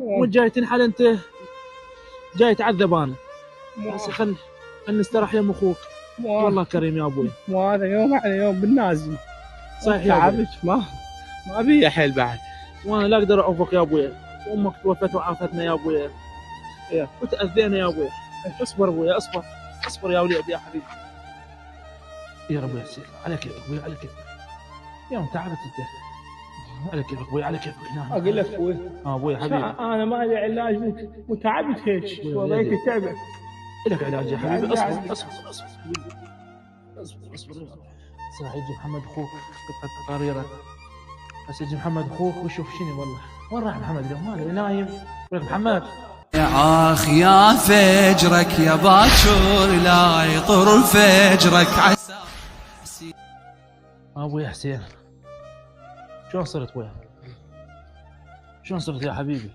وانت جاي تنحل انت؟ جاي تعذب انا؟ بس خل نسترح يم اخوك. والله كريم يا ابوي. وهذا يوم على يوم بالنازل. صحيح يا ابوي. تعبت ما بي حيل بعد. وانا لا اقدر اعوفك يا ابوي، وامك توفت وعافتنا يا ابوي، وتاذينا يا ابوي. اصبر ابوي، اصبر اصبر يا وليد يا حبيبي. يا رب يسير على كيفك ابوي، على كيفك. يوم تعبت انت، على كيفك ابوي، على كيفك. نعم اقول لك ابوي، ابوي حبيبي، انا ما لي علاج وتعبت هيك وضيت تعبت. لك علاج يا حبيبي. اصبر اصبر اصبر اصبر اصبر. صراحة يجي محمد اخوك قطعة قريرة، بس يجي محمد اخوك ويشوف شنو. والله وين راح محمد اليوم؟ ما نايم. ولك محمد آخ يا فجرك يا باكر لا يطر فجرك عسى. ابوي حسين، شلون صرت وياك؟ شلون صرت يا حبيبي؟